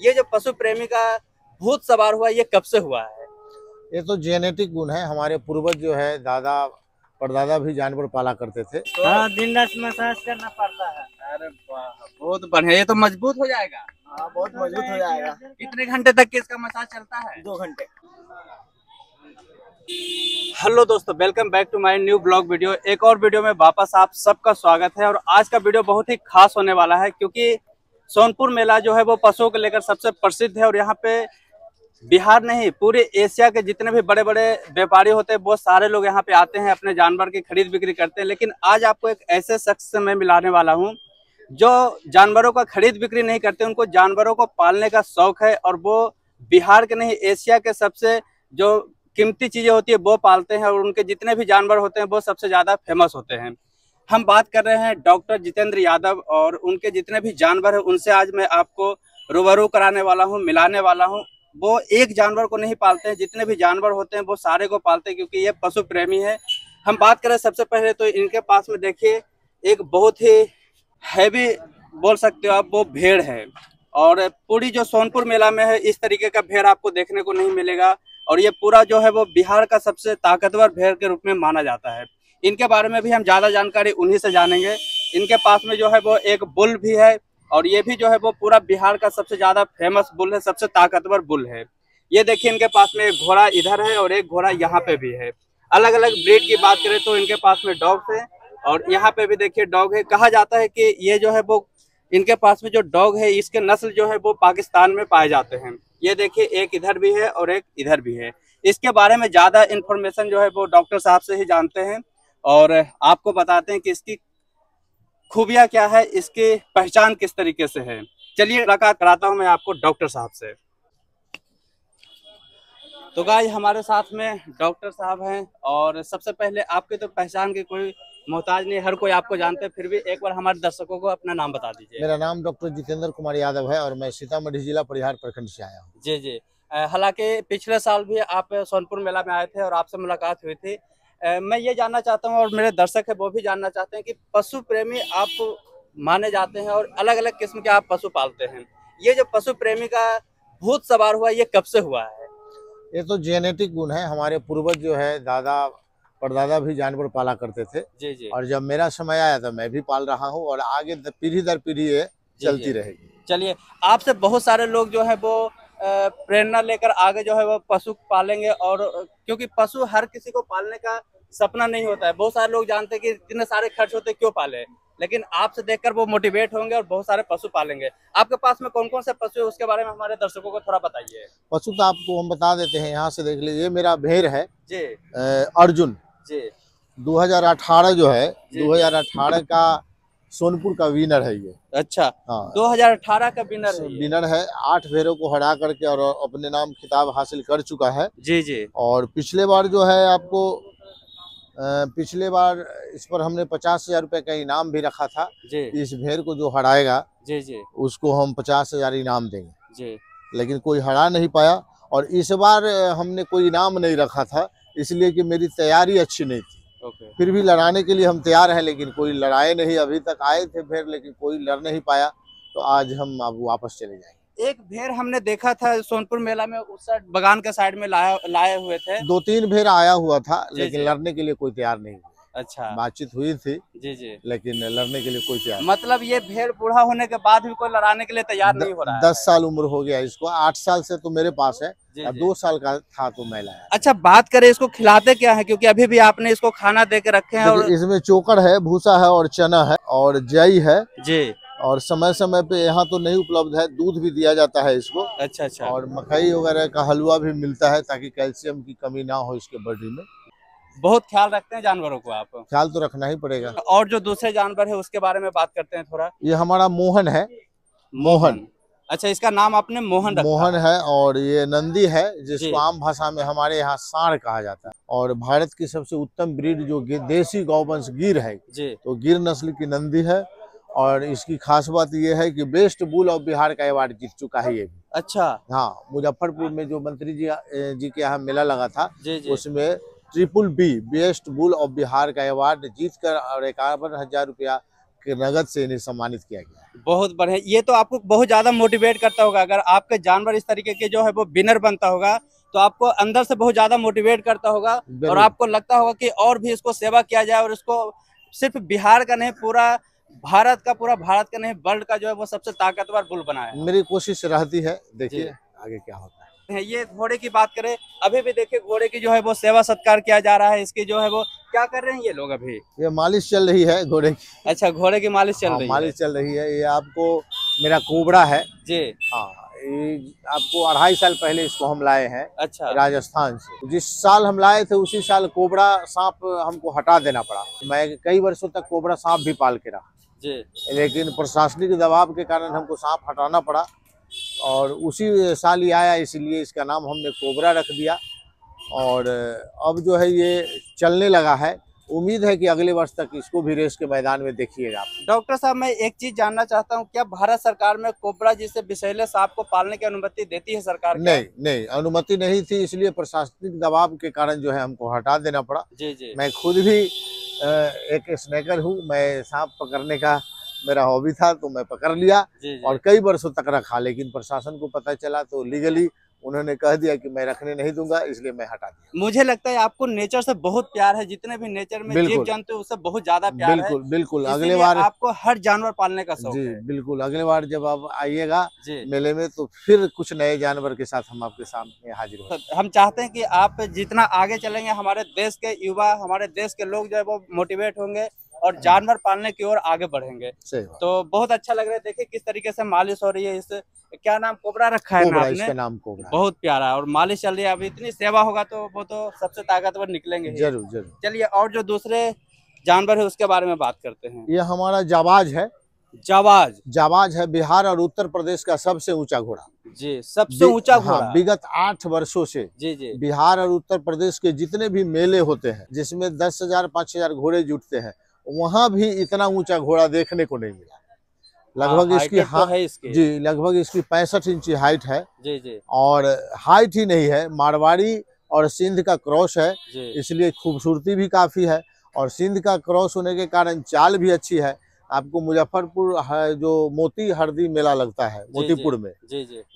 ये जो पशु प्रेमी का भूत सवार हुआ, ये कब से हुआ है? ये तो जेनेटिक गुण है। हमारे पूर्वज जो है दादा परदादा भी जानवर पाला करते थे। हाँ, दिन रात मसाज करना पड़ता है। अरे वाह, बहुत बढ़िया। ये तो मजबूत हो जाएगा। हाँ, बहुत मजबूत हो जाएगा। कितने घंटे तक के इसका मसाज चलता है? 2 घंटे। हेलो दोस्तों, welcome back to my new blog video. एक और वीडियो में वापस आप सबका स्वागत है। और आज का वीडियो बहुत ही खास होने वाला है, क्योंकि सोनपुर मेला जो है वो पशुओं को लेकर सबसे प्रसिद्ध है। और यहाँ पे बिहार नहीं, पूरे एशिया के जितने भी बड़े बड़े व्यापारी होते हैं वो सारे लोग यहाँ पे आते हैं, अपने जानवर की खरीद बिक्री करते हैं। लेकिन आज आपको एक ऐसे शख्स से मैं मिलाने वाला हूँ जो जानवरों का खरीद बिक्री नहीं करते, उनको जानवरों को पालने का शौक है। और वो बिहार के नहीं, एशिया के सबसे जो कीमती चीजें होती है वो पालते हैं। और उनके जितने भी जानवर होते हैं वो सबसे ज्यादा फेमस होते हैं। हम बात कर रहे हैं डॉक्टर जितेंद्र यादव, और उनके जितने भी जानवर हैं उनसे आज मैं आपको रूबरू कराने वाला हूं, मिलाने वाला हूं। वो एक जानवर को नहीं पालते हैं, जितने भी जानवर होते हैं वो सारे को पालते हैं, क्योंकि ये पशु प्रेमी है। हम बात करें सबसे पहले तो इनके पास में देखिए एक बहुत ही हैवी बोल सकते हो आप, वो भेड़ है। और पूरी जो सोनपुर मेला में है इस तरीके का भेड़ आपको देखने को नहीं मिलेगा। और ये पूरा जो है वो बिहार का सबसे ताकतवर भेड़ के रूप में माना जाता है। इनके बारे में भी हम ज्यादा जानकारी उन्हीं से जानेंगे। इनके पास में जो है वो एक बुल भी है, और ये भी जो है वो पूरा बिहार का सबसे ज्यादा फेमस बुल है, सबसे ताकतवर बुल है। ये देखिए इनके पास में एक घोड़ा इधर है और एक घोड़ा यहाँ पे भी है। अलग अलग ब्रीड की बात करें तो इनके पास में डॉग्स है, और यहाँ पे भी देखिए डॉग है। कहा जाता है कि ये जो है वो इनके पास में जो डॉग है इसके नस्ल जो है वो पाकिस्तान में पाए जाते हैं। ये देखिए एक इधर भी है और एक इधर भी है। इसके बारे में ज्यादा इन्फॉर्मेशन जो है वो डॉक्टर साहब से ही जानते हैं, और आपको बताते हैं कि इसकी खूबियां क्या है, इसकी पहचान किस तरीके से है। चलिए मुलाकात कराता हूं मैं आपको डॉक्टर साहब से। तो गाइस, हमारे साथ में डॉक्टर साहब हैं, और सबसे पहले आपके तो पहचान की कोई मोहताज नहीं, हर कोई आपको जानते हैं। फिर भी एक बार हमारे दर्शकों को अपना नाम बता दीजिए। मेरा नाम डॉक्टर जितेंद्र कुमार यादव है और मैं सीतामढ़ी जिला परिहार प्रखंड से आया हूँ। जी जी। हालांकि पिछले साल भी आप सोनपुर मेला में आए थे और आपसे मुलाकात हुई थी। मैं ये जानना चाहता हूँ, और मेरे दर्शक है वो भी जानना चाहते हैं कि पशु प्रेमी आप माने जाते हैं और अलग अलग किस्म के आप पशु पालते हैं। ये जो पशु प्रेमी का भूत सवार हुआ, ये कब से हुआ है? ये तो जेनेटिक गुण है। हमारे पूर्वज जो है दादा परदादा भी जानवर पाला करते थे। जी जी। और जब मेरा समय आया तो मैं भी पाल रहा हूँ और आगे पीढ़ी दर पीढ़ी ये चलती रहेगी। चलिए, आपसे बहुत सारे लोग जो है वो प्रेरणा लेकर आगे जो है वो पशु पालेंगे। और क्योंकि पशु हर किसी को पालने का सपना नहीं होता है। बहुत सारे लोग जानते हैं कि इतने सारे खर्च होते क्यों पाले, लेकिन आपसे देखकर वो मोटिवेट होंगे और बहुत सारे पशु पालेंगे। आपके पास में कौन कौन से पशु है उसके बारे में हमारे दर्शकों को थोड़ा बताइए। पशु तो आपको हम बता देते हैं, यहाँ से देख लीजिए। ये मेरा भेड़ है जी अर्जुन। जी 2018 जो है, जी। 2018 का सोनपुर का विनर है ये। अच्छा, हाँ, 2018 का विनर है ये। विनर है। 8 भेड़ों को हरा करके और अपने नाम खिताब हासिल कर चुका है। जी जी और पिछले बार जो है आपको पिछले बार इस पर हमने 50,000 रुपये का इनाम भी रखा था। जी इस भेड़ को जो हराएगा जी जी उसको हम 50,000 इनाम देंगे। जी। लेकिन कोई हरा नहीं पाया। और इस बार हमने कोई इनाम नहीं रखा था, इसलिए कि मेरी तैयारी अच्छी नहीं थी। ओके। फिर भी लड़ाने के लिए हम तैयार हैं, लेकिन कोई लड़ाए नहीं। अभी तक आए थे भेड़, लेकिन कोई लड़ नहीं पाया। तो आज हम अब वापस चले जाएंगे। एक भेड़ हमने देखा था सोनपुर मेला में, उस साइड बगान के साइड में लाए हुए थे। 2-3 भेड़ आया हुआ था, जी, लेकिन जी। लड़ने के लिए कोई तैयार नहीं हुआ। अच्छा। बातचीत हुई थी, जी जी। लेकिन लड़ने के लिए कोई तैयार नहीं। मतलब ये भेड़ बूढ़ा होने के बाद भी कोई लड़ाने के लिए तैयार नहीं हो रहा है। 10 साल उम्र हो गया इसको। 8 साल से तो मेरे पास है, जी, या जी। 2 साल का था तो मैं लाया। अच्छा, बात करें इसको खिलाते क्या है, क्योंकि अभी भी आपने इसको खाना दे के रखे हैं। और इसमें चोकर है, भूसा है और चना है और जई है। जी। और समय समय पे यहाँ तो नहीं उपलब्ध है, दूध भी दिया जाता है इसको। अच्छा अच्छा। और मकई वगैरह का हलवा भी मिलता है, ताकि कैल्शियम की कमी ना हो इसके बॉडी में। बहुत ख्याल रखते हैं जानवरों को आप। ख्याल तो रखना ही पड़ेगा। और जो दूसरे जानवर है उसके बारे में बात करते हैं थोड़ा। ये हमारा मोहन है। मोहन। अच्छा, इसका नाम आपने मोहन रखा मोहन है। और ये नंदी है, जी। जिसको आम भाषा में हमारे यहाँ सांड कहा जाता है। और भारत की सबसे उत्तम ब्रीड जो देसी गौवंश गिर है, जी। तो गिर नस्ल की नंदी है। और इसकी खास बात यह है कि बेस्ट बुल ऑफ बिहार का अवार्ड जीत चुका है ये भी। अच्छा। हाँ, मुजफ्फरपुर में जो मंत्री जी के यहाँ मेला लगा था, जी जी। उसमें triple B best bull of Bihar का अवार्ड जीत कर और 51,000 रुपया नगद से इन्हें सम्मानित किया गया है। बहुत बढ़िया। ये तो आपको बहुत ज्यादा मोटिवेट करता होगा, अगर आपका जानवर इस तरीके के जो है वो विनर बनता होगा तो आपको अंदर से बहुत ज्यादा मोटिवेट करता होगा और आपको लगता होगा कि और भी इसको सेवा किया जाए और इसको सिर्फ बिहार का नहीं पूरा भारत का नहीं वर्ल्ड का जो है वो सबसे ताकतवर बुल बनाया। मेरी कोशिश रहती है, देखिए आगे क्या होता है। ये घोड़े की बात करें, अभी भी देखिए घोड़े की जो है वो सेवा सत्कार किया जा रहा है। इसकी जो है वो क्या कर रहे हैं ये लोग अभी? ये मालिश चल रही है घोड़े की। अच्छा, घोड़े की मालिश चल रही है। मालिश चल रही है। ये आपको मेरा कोबरा है जी। हाँ, ये आपको 2.5 साल पहले इसको हम लाए हैं। अच्छा। राजस्थान से। जिस साल हम लाए थे उसी साल कोबरा सांप हमको हटा देना पड़ा। मैं कई वर्षों तक कोबरा सांप भी पाल के रहा जी, लेकिन प्रशासनिक दबाव के कारण हमको सांप हटाना पड़ा और उसी साल ही आया, इसलिए इसका नाम हमने कोबरा रख दिया। और अब जो है ये चलने लगा है। उम्मीद है कि अगले वर्ष तक इसको भी रेस के मैदान में देखिएगा। डॉक्टर साहब, मैं एक चीज जानना चाहता हूँ, क्या भारत सरकार में कोबरा जैसे विषैले सांप को पालने की अनुमति देती है सरकार? नहीं, अनुमति नहीं थी, इसलिए प्रशासनिक दबाव के कारण जो है हमको हटा देना पड़ा। जी। मैं खुद भी एक स्नेकर हूँ, मैं सांप पकड़ने का मेरा हॉबी था तो मैं पकड़ लिया और कई वर्षों तक रखा, लेकिन प्रशासन को पता चला तो लीगली उन्होंने कह दिया कि मैं रखने नहीं दूंगा, इसलिए मैं हटा दिया। मुझे लगता है आपको नेचर से बहुत प्यार है, जितने भी नेचर में जीव जंतु उससे बहुत ज्यादा प्यार है। बिल्कुल। अगले बार आपको हर जानवर पालने का शौक है। बिल्कुल, अगले बार जब आप आइएगा मेले में तो फिर कुछ नए जानवर के साथ हम आपके सामने हाजिर होंगे। हम चाहते हैं कि आप जितना आगे चलेंगे हमारे देश के युवा, हमारे देश के लोग जो है वो मोटिवेट होंगे और जानवर पालने की ओर आगे बढ़ेंगे। तो बहुत अच्छा लग रहा है। देखिए किस तरीके से मालिश हो रही है। इस क्या नाम कोबरा रखा है ना आपने? इसका नाम कोबरा। बहुत प्यारा और मालिश चल रही है। अब इतनी सेवा होगा तो वो तो सबसे ताकतवर निकलेंगे। जरूर। चलिए, और जो दूसरे जानवर है उसके बारे में बात करते हैं। ये हमारा जाबाज है। जाबाज है बिहार और उत्तर प्रदेश का सबसे ऊंचा घोड़ा जी, सबसे ऊंचा घोड़ा। विगत 8 वर्षों से जी बिहार और उत्तर प्रदेश के जितने भी मेले होते हैं जिसमें 10,000 5,000 घोड़े जुटते हैं, वहां भी इतना ऊंचा घोड़ा देखने को नहीं मिला। लगभग इसकी लगभग इसकी 65 इंची हाइट है जी। और हाइट ही नहीं है, मारवाड़ी और सिंध का क्रॉस है, इसलिए खूबसूरती भी काफी है। और सिंध का क्रॉस होने के कारण चाल भी अच्छी है। आपको मुजफ्फरपुर जो मोती हरदी मेला लगता है मोतीपुर में,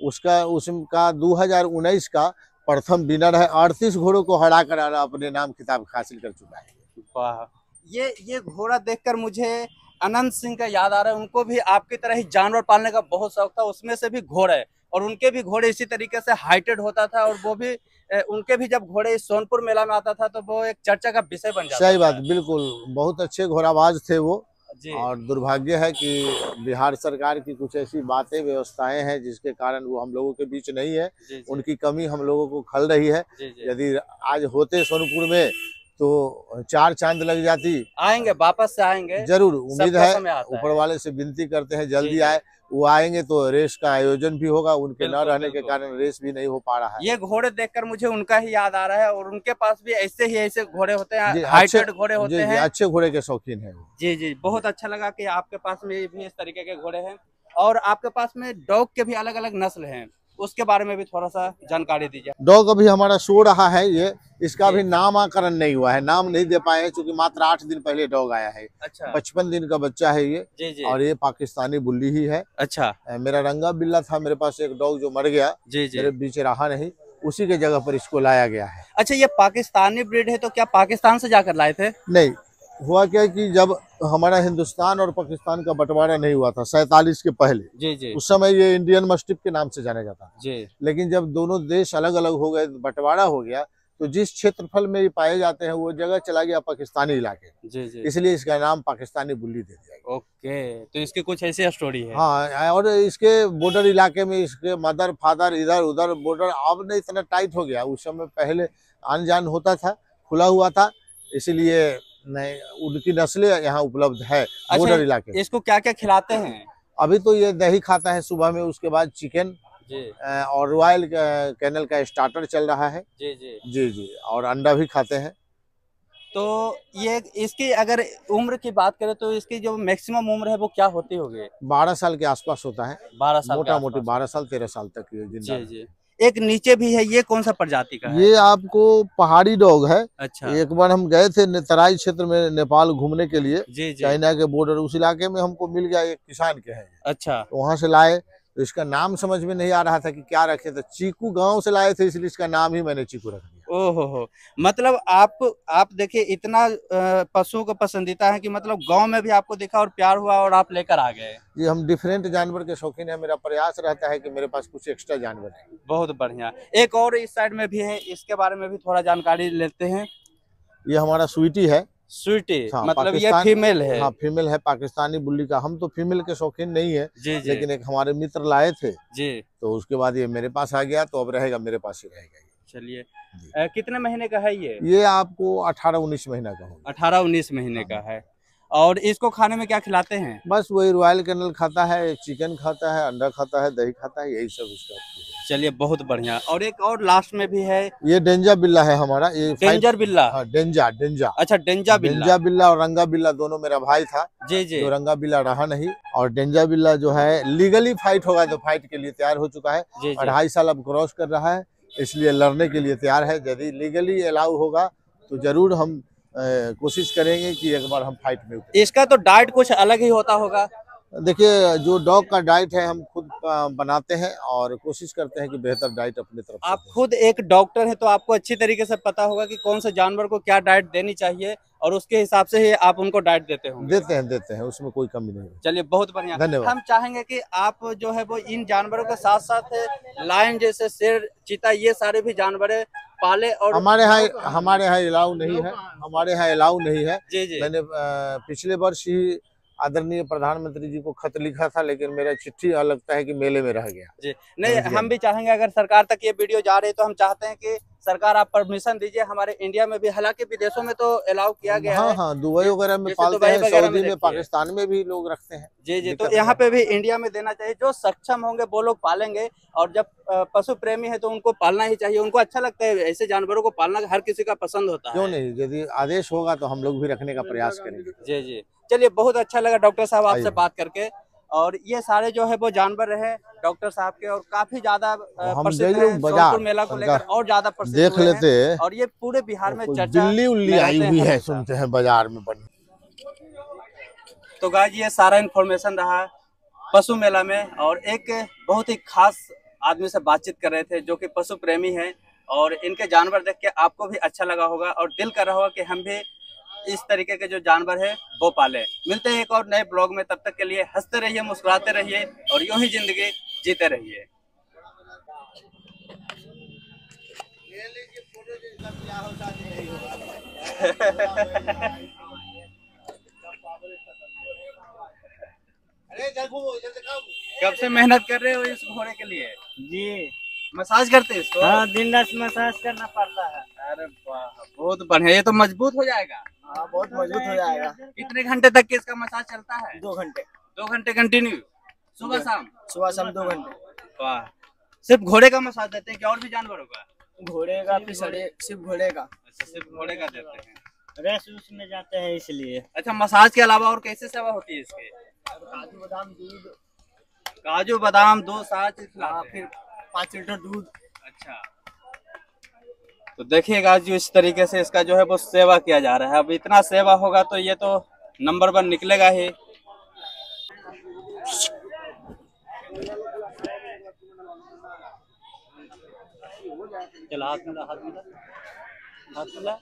उसका 2019 का प्रथम विनर है। 38 घोड़ों को हराकर अपने नाम खिताब हासिल कर चुका है। वाह, ये घोड़ा देखकर मुझे अनंत सिंह का याद आ रहा है। उनको भी आपकी तरह ही जानवर पालने का बहुत शौक था, उसमें से भी घोड़े, और उनके भी घोड़े इसी तरीके से हाइटेड होता था और वो भी उनके भी जब घोड़े सोनपुर मेला में आता था तो वो एक चर्चा का विषय बन जाता था। सही बात, बिल्कुल। बहुत अच्छे घोड़ाबाज थे वो। और दुर्भाग्य है कि बिहार सरकार की कुछ ऐसी बातें व्यवस्थाएं हैं जिसके कारण वो हम लोगों के बीच नहीं है। उनकी कमी हम लोगों को खल रही है। यदि आज होते सोनपुर में तो 4 चांद लग जाती। आएंगे, वापस से आएंगे जरूर, उम्मीद है। ऊपर वाले से विनती करते हैं जल्दी आए। वो आएंगे तो रेस का आयोजन भी होगा। उनके न रहने के कारण रेस भी नहीं हो पा रहा है। ये घोड़े देखकर मुझे उनका ही याद आ रहा है और उनके पास भी ऐसे घोड़े होते हैं, हाइटेड घोड़े होते हैं। अच्छे घोड़े के शौकीन है। जी, बहुत अच्छा लगा कि आपके पास में भी इस तरीके के घोड़े हैं। और आपके पास में डॉग के भी अलग अलग नस्ल हैं, उसके बारे में भी थोड़ा सा जानकारी दीजिए। डॉग अभी हमारा सो रहा है। ये इसका अभी नामाकरण नहीं हुआ है, नाम नहीं दे पाए हैं क्योंकि मात्र 8 दिन पहले डॉग आया है। अच्छा। 55 दिन का बच्चा है ये। जी। और ये पाकिस्तानी बुल्ली ही है। अच्छा। मेरा रंगा बिल्ला था मेरे पास एक डॉग जो मर गया। जी। मेरे बीच रहा नहीं, उसी के जगह पर इसको लाया गया है। अच्छा, ये पाकिस्तानी ब्रीड है तो क्या पाकिस्तान से जाकर लाए थे? नहीं, हुआ क्या कि जब हमारा हिंदुस्तान और पाकिस्तान का बंटवारा नहीं हुआ था 47 के पहले, जी। उस समय ये इंडियन मस्टिफ के नाम से जाना जाता जी। लेकिन जब दोनों देश अलग अलग हो गए, बंटवारा हो गया, तो जिस क्षेत्रफल में ये पाए जाते हैं वो जगह चला गया पाकिस्तानी इलाके। जी। इसलिए इसका नाम पाकिस्तानी बुल्ली दे दिया गया। ओके, तो इसकी कुछ ऐसी स्टोरी है। हाँ, और इसके बॉर्डर इलाके में इसके मदर फादर इधर उधर बॉर्डर अब नहीं इतना टाइट हो गया। उस समय पहले आन जान होता था, खुला हुआ था, इसलिए नहीं उनकी नस्लें यहाँ उपलब्ध है। बॉर्डर इलाके। इसको क्या क्या खिलाते हैं? अभी तो ये दही खाता है सुबह में, उसके बाद चिकन और रॉयल कैनल का स्टार्टर चल रहा है। जी, और अंडा भी खाते हैं। तो ये इसकी अगर उम्र की बात करें तो इसकी जो मैक्सिमम उम्र है वो क्या होती होगी? 12 साल के आसपास होता है। 12 साल मोटा मोटी 12 साल 13 साल तक ये जिंदा। जी। एक नीचे भी है, ये कौन सा प्रजाति का है? ये आपको पहाड़ी डॉग है। अच्छा। एक बार हम गए थे तराई क्षेत्र में नेपाल घूमने के लिए, जी जी। चाइना के बॉर्डर, उस इलाके में हमको मिल गया, एक किसान के है। अच्छा। तो वहां से लाए, तो इसका नाम समझ में नहीं आ रहा था कि क्या रखे, तो चीकू गांव से लाए थे, इसलिए इसका नाम ही मैंने चीकू रख दिया। ओहो हो, मतलब आप देखिए इतना पशुओं का पसंदीदा है कि मतलब गांव में भी आपको देखा और प्यार हुआ और आप लेकर आ गए। जी, हम डिफरेंट जानवर के शौकीन है, मेरा प्रयास रहता है कि मेरे पास कुछ एक्स्ट्रा जानवर है। बहुत बढ़िया। एक और इस साइड में भी है, इसके बारे में भी थोड़ा जानकारी लेते हैं। ये हमारा स्वीटी है। स्वीटी, हाँ, मतलब ये फीमेल है? हाँ, फीमेल है, पाकिस्तानी बुल्ली का। हम तो फीमेल के शौकीन नहीं है जी जी। लेकिन एक हमारे मित्र लाए थे जी, तो उसके बाद ये मेरे पास आ गया, तो अब रहेगा मेरे पास ही रहेगा। चलिए, कितने महीने का है ये? ये आपको 18-19 महीना का होगा। 18-19 महीने का है। और इसको खाने में क्या खिलाते हैं? बस वही रॉयल कैनल खाता है, चिकन खाता है, अंडा खाता है, दही खाता है, यही सब इसका। चलिए, बहुत बढ़िया। और एक और लास्ट में भी है, ये डेंजा बिल्ला है हमारा। ये डेंजर बिल्ला? हाँ, डेंजा। अच्छा, डेंजा बिल्ला। डेंजा बिल्ला और रंगा बिल्ला दोनों मेरा भाई था। जी जी। जो रंगा बिल्ला रहा नहीं, और डेंजा बिल्ला जो है लीगली फाइट होगा, तो फाइट के लिए तैयार हो चुका है। 2.5 साल अब क्रॉस कर रहा है, इसलिए लड़ने के लिए तैयार है। यदि लीगली अलाउ होगा तो जरूर हम कोशिश करेंगे कि एक बार हम फाइट में उतरें। इसका तो डाइट कुछ अलग ही होता होगा? देखिए, जो डॉग का डाइट है हम खुद बनाते हैं और कोशिश करते हैं कि बेहतर डाइट अपनी तरफ से। आप खुद एक डॉक्टर हैं तो आपको अच्छी तरीके से पता होगा कि कौन से जानवर को क्या डाइट देनी चाहिए और उसके हिसाब से ही आप उनको डाइट देते होंगे। देते हैं, उसमें कोई कमी नहीं है। चलिए, बहुत बढ़िया, धन्यवाद। हम चाहेंगे कि आप जो है वो इन जानवरों के साथ साथ लायन जैसे शेर, चीता, ये सारे भी जानवर पाले। और हमारे यहाँ अलाउ नहीं है। हमारे यहाँ अलाउ नहीं है। जी जी। मैंने पिछले वर्ष ही आदरणीय प्रधानमंत्री जी को खत लिखा था, लेकिन मेरा चिट्ठी लगता है कि मेले में रह गया। जी नहीं, हम भी चाहेंगे अगर सरकार तक ये वीडियो जा रही है तो हम चाहते हैं कि सरकार आप परमिशन दीजिए हमारे इंडिया में भी। हालांकि विदेशों में तो अलाउ किया गया है। हाँ, दुबई वगैरह में पालते हैं, सऊदी में, पाकिस्तान में भी लोग रखते हैं। जी जी, तो यहाँ पे भी इंडिया में देना चाहिए। जो सक्षम होंगे वो लोग पालेंगे, और जब पशु प्रेमी है तो उनको पालना ही चाहिए। उनको अच्छा लगता है ऐसे जानवरों को पालना, हर किसी का पसंद होता है। क्यों नहीं, यदि आदेश होगा तो हम लोग भी रखने का प्रयास करेंगे। जी जी। चलिए, बहुत अच्छा लगा डॉक्टर साहब आपसे बात करके। और ये सारे जो है वो जानवर रहे डॉक्टर साहब के, और काफी ज्यादा प्रसिद्ध है। सोनपुर मेला को लेकर और ज्यादा प्रसिद्ध देख लेते हैं। और ये पूरे बिहार में चर्चा दिल्ली आई हुई है, सुनते हैं बाजार में बनी। तो गाइस, ये सारा इन्फॉर्मेशन रहा पशु मेला में, और एक बहुत ही खास आदमी से बातचीत कर रहे थे जो कि पशु प्रेमी है, और इनके जानवर देख के आपको भी अच्छा लगा होगा और दिल कर रहा होगा कि हम भी इस तरीके के जो जानवर है वो पाले। मिलते हैं एक और नए ब्लॉग में, तब तक के लिए हंसते रहिए, मुस्कुराते रहिए और यूं ही जिंदगी जीते रहिए। कब से मेहनत कर रहे हो इस घोड़े के लिए? जी, मसाज करते हैं इसको? हाँ, दिन रात मसाज करना पड़ता है। अरे वाह, बहुत बढ़िया। ये तो मजबूत हो जाएगा। हाँ, बहुत मजबूत हो जाएगा। कितने घंटे तक इसका मसाज चलता है? 2 घंटे। 2 घंटे कंटिन्यू, सुबह शाम? सुबह शाम 2 घंटे। वाह। सिर्फ घोड़े का मसाज देते हैं कि और भी जानवरों का? घोड़े का, फिर सिर्फ घोड़े का। अच्छा, सिर्फ घोड़े का देते हैं। रेस उस में जाते हैं इसलिए। अच्छा, मसाज के अलावा और कैसे सेवा होती है इसके? काजू बादाम दूध। काजू बादाम 2 साथ खिलाते हैं। फिर 5 लीटर दूध। अच्छा, तो देखिएगा जो इस तरीके से इसका जो है वो सेवा किया जा रहा है। अब इतना सेवा होगा तो ये तो नंबर 1 निकलेगा ही। चल, हाथ मिला, हाथ मिला, हाथ मिला।